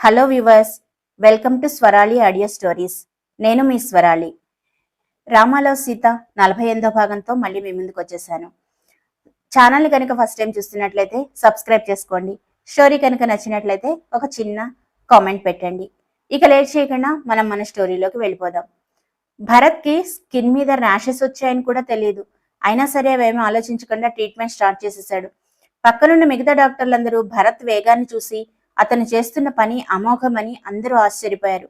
Hello viewers, welcome to Swarali audio stories. నేను మీ స్వరాలి. రామాలో సీత 48వ భాగంతో మళ్ళీ మీ ముందుకు వచ్చేసాను. ఛానల్ని కనుక ఫస్ట్ టైం చూస్తున్నట్లయితే సబ్స్క్రైబ్ చేసుకోండి. స్టోరీ కనుక నచ్చినట్లయితే ఒక చిన్న కామెంట్ పెట్టండి. ఇక లేట్ చేయకుండా మనం మన స్టోరీలోకి వెళ్ళిపోదాం. భరత్కి స్కిన్ మీద ర్యాషెస్ వచ్చాయని కూడా తెలియదు. అయినా సరే అవేమీ ఆలోచించకుండా ట్రీట్మెంట్ స్టార్ట్ చేసేసాడు. పక్కనున్న మిగతా డాక్టర్లందరూ భరత్ వేగాన్ని చూసి అతను చేస్తున్న పని అమోఘమని అందరూ ఆశ్చర్యపోయారు.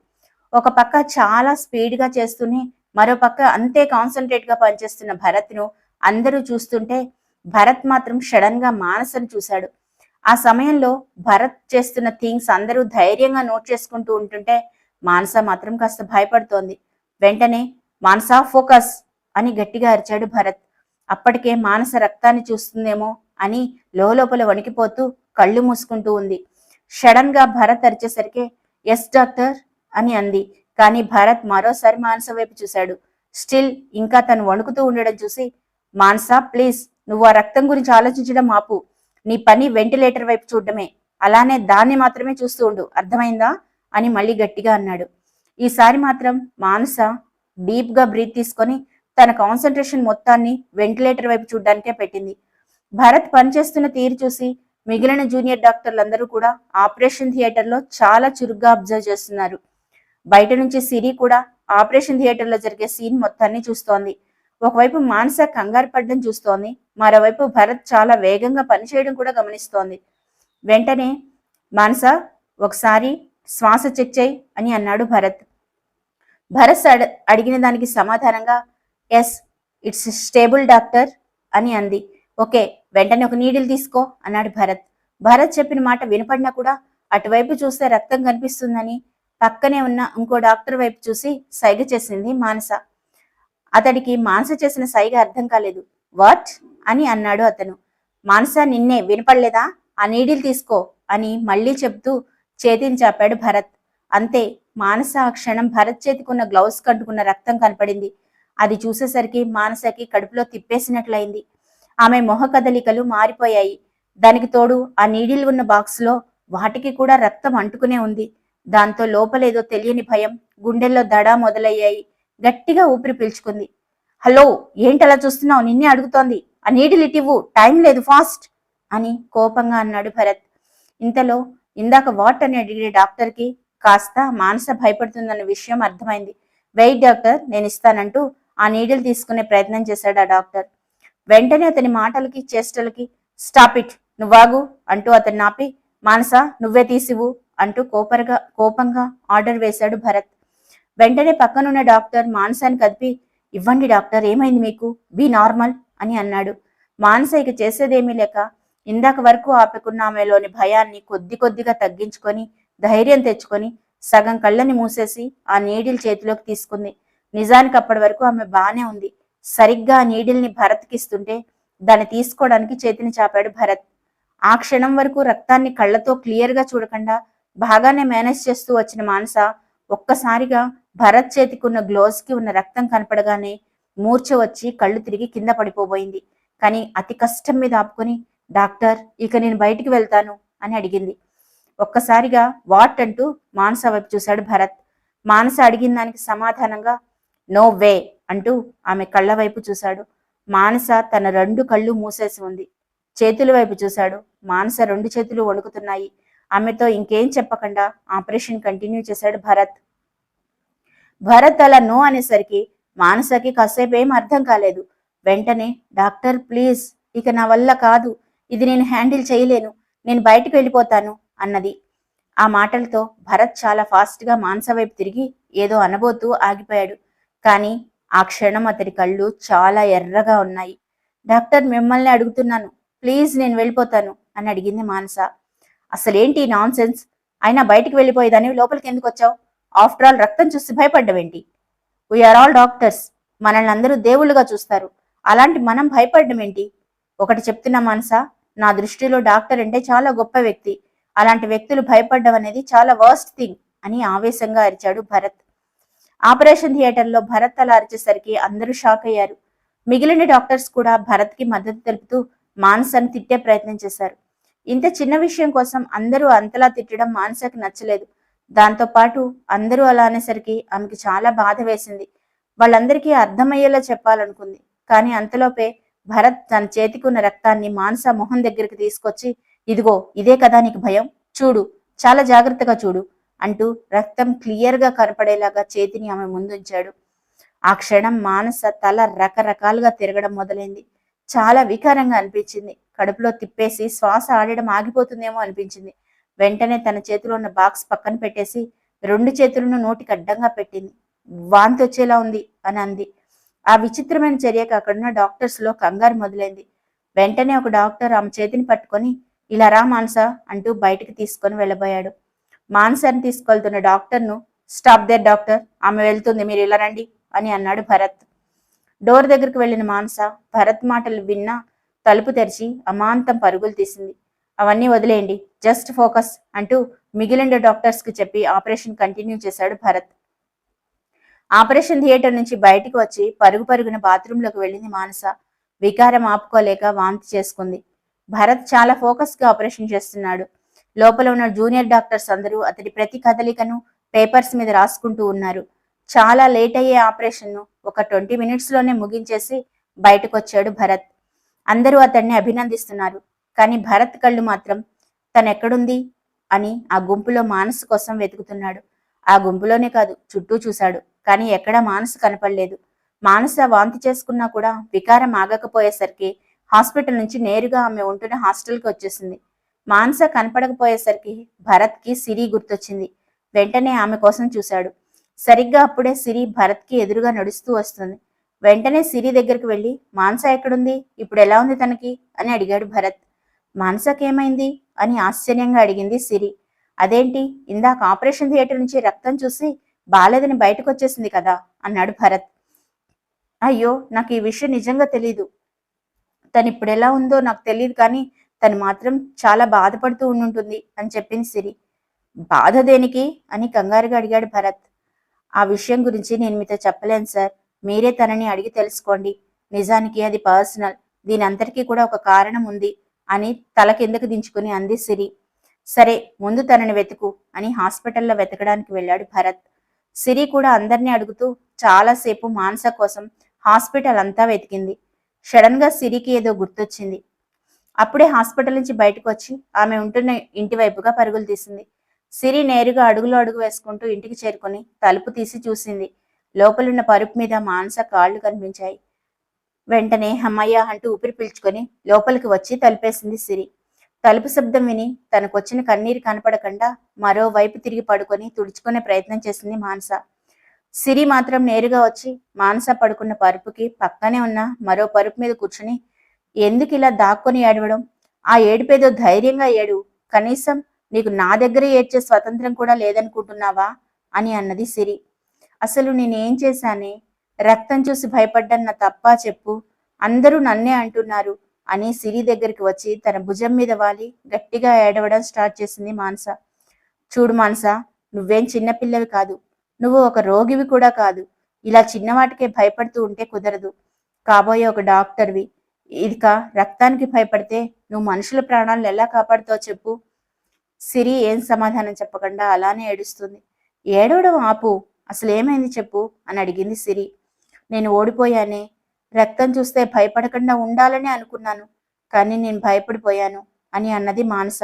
ఒక పక్క చాలా స్పీడ్గా చేస్తూనే మరో పక్క అంతే కాన్సన్ట్రేట్గా పనిచేస్తున్న భరత్ను అందరూ చూస్తుంటే భరత్ మాత్రం సడన్ గా మానసను చూశాడు. ఆ సమయంలో భరత్ చేస్తున్న థింగ్స్ అందరూ ధైర్యంగా నోట్ చేసుకుంటూ ఉంటుంటే మానస మాత్రం కాస్త భయపడుతోంది. వెంటనే మానస ఫోకస్ అని గట్టిగా అరిచాడు భరత్. అప్పటికే మానస రక్తాన్ని చూస్తుందేమో అని లోపల వణికిపోతూ కళ్ళు మూసుకుంటూ ఉంది. సడన్ గా భరత్ అరిచేసరికి ఎస్ డాక్టర్ అని అంది. కానీ భరత్ మరోసారి మానస వైపు చూశాడు. స్టిల్ ఇంకా తను వణుకుతూ ఉండడం చూసి, మానస ప్లీజ్, నువ్వు ఆ రక్తం గురించి ఆలోచించడం ఆపు. నీ పని వెంటిలేటర్ వైపు చూడడమే. అలానే దాన్ని మాత్రమే చూస్తూ ఉండు, అర్థమైందా అని మళ్ళీ గట్టిగా అన్నాడు. ఈసారి మాత్రం మానస డీప్ గా బ్రీత్ తీసుకొని తన కాన్సన్ట్రేషన్ మొత్తాన్ని వెంటిలేటర్ వైపు చూడడానికే పెట్టింది. భరత్ పనిచేస్తున్న తీరు చూసి మిగిలిన జూనియర్ డాక్టర్లందరూ కూడా ఆపరేషన్ థియేటర్లో చాలా చురుగ్గా అబ్జర్వ్ చేస్తున్నారు. బయట నుంచి సిరి కూడా ఆపరేషన్ థియేటర్లో జరిగే సీన్ మొత్తాన్ని చూస్తోంది. ఒకవైపు మానస కంగారు పడ్డం చూస్తోంది, మరోవైపు భరత్ చాలా వేగంగా పనిచేయడం కూడా గమనిస్తోంది. వెంటనే మానస ఒకసారి శ్వాస చెక్ చేయి అని అన్నాడు భరత్. భరత్ అడిగిన దానికి సమాధానంగా ఎస్ ఇట్స్ స్టేబుల్ డాక్టర్ అని అంది. ఓకే, వెంటనే ఒక నీడిల్ తీసుకో అన్నాడు భరత్. భరత్ చెప్పిన మాట వినపడినా కూడా అటువైపు చూస్తే రక్తం కనిపిస్తుందని పక్కనే ఉన్న ఇంకో డాక్టర్ వైపు చూసి సైగ చేసింది మానస. అతడికి మానస చేసిన సైగ అర్థం కాలేదు. వాట్ అని అన్నాడు అతను. మానస నిన్నే, వినపడలేదా? ఆ నీడిల్ తీసుకో అని మళ్ళీ చెప్తూ చేతిని చాపాడు భరత్. అంతే, మానస ఆ క్షణం భరత్ చేతికున్న గ్లౌస్ కంటుకున్న రక్తం కనపడింది. అది చూసేసరికి మానసకి కడుపులో తిప్పేసినట్లయింది. ఆమె మొహ కదలికలు మారిపోయాయి. దానికి తోడు ఆ నీడిల్ ఉన్న బాక్స్లో వాటికి కూడా రక్తం అంటుకునే ఉంది. దాంతో లోపలేదో తెలియని భయం, గుండెల్లో దడా మొదలయ్యాయి. గట్టిగా ఊపిరి పీల్చుకుంది. హలో, ఏంటలా చూస్తున్నావు? నిన్నే అడుగుతోంది. ఆ నీడిల్ ఇటివ్వు, టైం లేదు, ఫాస్ట్ అని కోపంగా అన్నాడు భరత్. ఇంతలో ఇందాక వాట్ అని అడిగే డాక్టర్కి కాస్త మానస భయపడుతుందన్న విషయం అర్థమైంది. వెయిట్ డాక్టర్, నేను ఇస్తానంటూ ఆ నీడిల్ తీసుకునే ప్రయత్నం చేశాడు ఆ డాక్టర్. వెంటనే అతని మాటలకి చేష్టలకి స్టాప్ ఇట్, నువ్వాగు అంటూ అతన్ని ఆపి, మానస నువ్వే తీసివు అంటూ కోపంగా ఆర్డర్ వేశాడు భరత్. వెంటనే పక్కనున్న డాక్టర్ మానసాన్ని కదిపి, ఇవ్వండి డాక్టర్, ఏమైంది మీకు? బీ నార్మల్ అని అన్నాడు. మానస ఇక చేసేదేమీ లేక ఇందాక వరకు ఆపుకున్న ఆమెలోని భయాన్ని కొద్దిగా తగ్గించుకొని ధైర్యం తెచ్చుకొని సగం కళ్ళని మూసేసి ఆ నీడిల్ చేతిలోకి తీసుకుంది. నిజానికి అప్పటి వరకు ఆమె బానే ఉంది. సరిగ్గా ఆ నీడిల్ని భరత్కిస్తుంటే దాన్ని తీసుకోవడానికి చేతిని చాపాడు భరత్. ఆ క్షణం వరకు రక్తాన్ని కళ్ళతో క్లియర్గా చూడకుండా బాగానే మేనేజ్ చేస్తూ వచ్చిన మానస ఒక్కసారిగా భరత్ చేతికున్న గ్లోవ్స్కి ఉన్న రక్తం కనపడగానే మూర్ఛ వచ్చి కళ్ళు తిరిగి కింద పడిపోబోయింది. కానీ అతి కష్టం మీద ఆపుకొని, డాక్టర్ ఇక నేను బయటికి వెళ్తాను అని అడిగింది. ఒక్కసారిగా వాట్ అంటూ మానస వైపు చూశాడు భరత్. మానస అడిగిన దానికి సమాధానంగా నో వే అంటూ ఆమె కళ్ళ వైపు చూశాడు. మానస తన 2 కళ్ళు మూసేసి ఉంది. చేతుల వైపు చూశాడు. మానస 2 చేతులు వణుకుతున్నాయి. ఆమెతో ఇంకేం చెప్పకుండా ఆపరేషన్ కంటిన్యూ చేశాడు భరత్. భరత్ అలా నో అనేసరికి మానసకి కాసేపు ఏం అర్థం కాలేదు. వెంటనే డాక్టర్ ప్లీజ్, ఇక నా వల్ల కాదు, ఇది నేను హ్యాండిల్ చేయలేను, నేను బయటికి వెళ్ళిపోతాను అన్నది. ఆ మాటలతో భరత్ చాలా ఫాస్ట్గా మానస వైపు తిరిగి ఏదో అనబోతూ ఆగిపోయాడు. కానీ ఆ క్షణం అతడి కళ్ళు చాలా ఎర్రగా ఉన్నాయి. డాక్టర్ మిమ్మల్ని అడుగుతున్నాను, ప్లీజ్ నేను వెళ్ళిపోతాను అని అడిగింది మానస. అసలేంటి నాన్ సెన్స్? అయినా బయటికి వెళ్ళిపోయేదాన్ని లోపలికి ఎందుకు వచ్చావు? ఆఫ్టర్ ఆల్ రక్తం చూసి భయపడ్డవేంటి? వీఆర్ ఆల్ డాక్టర్స్, మనల్ని అందరూ దేవుళ్ళుగా చూస్తారు. అలాంటి మనం భయపడ్డం ఏంటి? ఒకటి చెప్తున్నా మానస, నా దృష్టిలో డాక్టర్ అంటే చాలా గొప్ప వ్యక్తి. అలాంటి వ్యక్తులు భయపడ్డం అనేది చాలా వర్స్ట్ థింగ్ అని ఆవేశంగా అరిచాడు భరత్. ఆపరేషన్ థియేటర్లో భరత్ అలా అరిచేసరికి అందరూ షాక్ అయ్యారు. మిగిలిన డాక్టర్స్ కూడా భరత్కి మద్దతు తెలుపుతూ మానసను తిట్టే ప్రయత్నం చేశారు. ఇంత చిన్న విషయం కోసం అందరూ అంతలా తిట్టడం మానసకి నచ్చలేదు. దాంతో పాటు అందరూ అలా అనేసరికి ఆమెకి చాలా బాధ వేసింది. వాళ్ళందరికీ అర్థమయ్యేలా చెప్పాలనుకుంది. కానీ అంతలోపే భరత్ తన చేతికి ఉన్న రక్తాన్ని మానస మొహం దగ్గరికి తీసుకొచ్చి, ఇదిగో ఇదే కదా నీకు భయం, చూడు, చాలా జాగ్రత్తగా చూడు అంటూ రక్తం క్లియర్ గా కనపడేలాగా చేతిని ఆమె ముందుంచాడు. ఆ క్షణం మానస తల రకరకాలుగా తిరగడం మొదలైంది. చాలా వికారంగా అనిపించింది. కడుపులో తిప్పేసి శ్వాస ఆడడం ఆగిపోతుందేమో అనిపించింది. వెంటనే తన చేతిలో ఉన్న బాక్స్ పక్కన పెట్టేసి 2 చేతులను నోటికి అడ్డంగా పెట్టింది. వాంతి వచ్చేలా ఉంది అని అంది. ఆ విచిత్రమైన చర్యకు అక్కడున్న డాక్టర్స్ లో కంగారు మొదలైంది. వెంటనే ఒక డాక్టర్ ఆమె చేతిని పట్టుకొని, ఇలా రా మానస అంటూ బయటికి తీసుకొని వెళ్ళబోయాడు. మానసని తీసుకెళ్తున్న డాక్టర్ను, స్టాప్ దేర్ డాక్టర్, ఆమె వెళ్తుంది, మీరు ఇలా రండి అని అన్నాడు భరత్. డోర్ దగ్గరికి వెళ్లిన మానస భరత్ మాటలు విన్నా తలుపు తెరిచి అమాంతం పరుగులు తీసింది. అవన్నీ వదిలేయండి, జస్ట్ ఫోకస్ అంటూ మిగిలిన డాక్టర్స్ కి చెప్పి ఆపరేషన్ కంటిన్యూ చేశాడు భరత్. ఆపరేషన్ థియేటర్ నుంచి బయటికి వచ్చి పరుగు పరుగున బాత్రూంలోకి వెళ్ళింది మానస. వికారం ఆపుకోలేక వాంతి చేసుకుంది. భరత్ చాలా ఫోకస్ గా ఆపరేషన్ చేస్తున్నాడు. లోపల ఉన్న జూనియర్ డాక్టర్స్ అందరూ అతడి ప్రతి కదలికను పేపర్స్ మీద రాసుకుంటూ ఉన్నారు. చాలా లేట్ అయ్యే ఆపరేషన్ ను ఒక 20 మినిట్స్ లోనే ముగించేసి బయటకు వచ్చాడు భరత్. అందరూ అతన్ని అభినందిస్తున్నారు. కానీ భరత్ కళ్ళు మాత్రం తనెక్కడుంది అని ఆ గుంపులో మానస కోసం వెతుకుతున్నాడు. ఆ గుంపులోనే కాదు, చుట్టూ చూశాడు. కానీ ఎక్కడా మానస కనపడలేదు. మానస వాంతి చేసుకున్నా కూడా వికారం ఆగకపోయేసరికి హాస్పిటల్ నుంచి నేరుగా ఆమె ఉంటున్న హాస్టల్కి వచ్చేసింది. మానస కనపడకపోయేసరికి భరత్ కి సిరి గుర్తొచ్చింది. వెంటనే ఆమె కోసం చూశాడు. సరిగ్గా అప్పుడే సిరి భరత్ కి ఎదురుగా నడుస్తూ వస్తుంది. వెంటనే సిరి దగ్గరికి వెళ్లి, మానస ఎక్కడుంది, ఇప్పుడు ఎలా ఉంది తనకి అని అడిగాడు భరత్. మానసకేమైంది అని ఆశ్చర్యంగా అడిగింది సిరి. అదేంటి, ఇందాక ఆపరేషన్ థియేటర్ నుంచి రక్తం చూసి బాలేదని బయటకు వచ్చేసింది కదా అన్నాడు భరత్. అయ్యో, నాకు ఈ విషయం నిజంగా తెలీదు. తను ఇప్పుడు ఎలా ఉందో నాకు తెలియదు, కానీ తను మాత్రం చాలా బాధపడుతూ ఉండుంటుంది అని చెప్పింది సిరి. బాధ దేనికి అని కంగారుగా అడిగాడు భరత్. ఆ విషయం గురించి నేను మీతో చెప్పలేను సార్, మీరే తనని అడిగి తెలుసుకోండి. నిజానికి అది పర్సనల్, దీని అంతటికీ కూడా ఒక కారణం ఉంది అని తల కిందకు దించుకుని అంది సిరి. సరే, ముందు తనని వెతుకు అని హాస్పిటల్లో వెతకడానికి వెళ్ళాడు భరత్. సిరి కూడా అందరినీ అడుగుతూ చాలాసేపు మానస కోసం హాస్పిటల్ అంతా వెతికింది. సడన్ గా సిరికి ఏదో గుర్తొచ్చింది. అప్పుడే హాస్పిటల్ నుంచి బయటకు వచ్చి ఆమె ఉంటున్న ఇంటి వైపుగా పరుగులు తీసింది. సిరి నేరుగా అడుగులో అడుగు వేసుకుంటూ ఇంటికి చేరుకుని తలుపు తీసి చూసింది. లోపలున్న పరుపు మీద మానస కాళ్లు కనిపించాయి. వెంటనే హమ్మయ్య అంటూ ఊపిరి పీల్చుకొని లోపలికి వచ్చి తలుపేసింది సిరి. తలుపు శబ్దం విని తనకొచ్చిన కన్నీరు కనపడకుండా మరోవైపు తిరిగి పడుకొని తుడుచుకునే ప్రయత్నం చేసింది మానస. సిరి మాత్రం నేరుగా వచ్చి మానస పడుకున్న పరుపుకి పక్కనే ఉన్న మరో పరుపు మీద కూర్చుని, ఎందుకు ఇలా దాక్కొని ఏడవడం, ఆ ఏడుపేదో ధైర్యంగా ఏడు, కనీసం నీకు నా దగ్గర ఏడ్చే స్వతంత్రం కూడా లేదనుకుంటున్నావా అని అన్నది సిరి. అసలు నేనేం చేశానే, రక్తం చూసి భయపడ్డన్న తప్పా చెప్పు, అందరూ నన్నే అంటున్నారు అని సిరి దగ్గరికి వచ్చి తన భుజం మీద వాలి గట్టిగా ఏడవడం స్టార్ట్ చేసింది మానస. చూడు మానస, నువ్వేం చిన్నపిల్లవి కాదు, నువ్వు ఒక రోగివి కూడా కాదు. ఇలా చిన్నవాటికే భయపడుతూ ఉంటే కుదరదు. కాబోయే ఒక డాక్టర్వి, ఇక రక్తానికి భయపడితే నువ్వు మనుషుల ప్రాణాలను ఎలా కాపాడుతావు చెప్పు. సిరి ఏం సమాధానం చెప్పకుండా అలానే ఏడుస్తుంది. ఏడవడం ఆపు, అసలు ఏమైంది చెప్పు అని అడిగింది సిరి. నేను ఓడిపోయానే, రక్తం చూస్తే భయపడకుండా ఉండాలని అనుకున్నాను, కానీ నేను భయపడిపోయాను అని అన్నది మానస.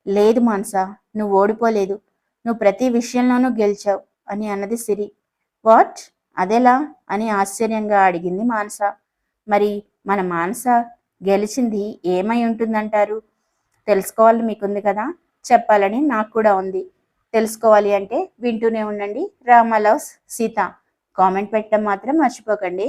లేదు మానస, నువ్వు ఓడిపోలేదు, నువ్వు ప్రతి విషయంలోనూ గెలిచావు అని అన్నది సిరి. వాట్, అదెలా అని ఆశ్చర్యంగా అడిగింది మానస. మరి మన మానస గెలిచింది ఏమై ఉంటుందంటారు? తెలుసుకోవాలని మీకుంది కదా, చెప్పాలని నాకు కూడా ఉంది. తెలుసుకోవాలి అంటే వింటూనే ఉండండి రామా లవ్స్ సీత. కామెంట్ పెట్టడం మాత్రం మర్చిపోకండి.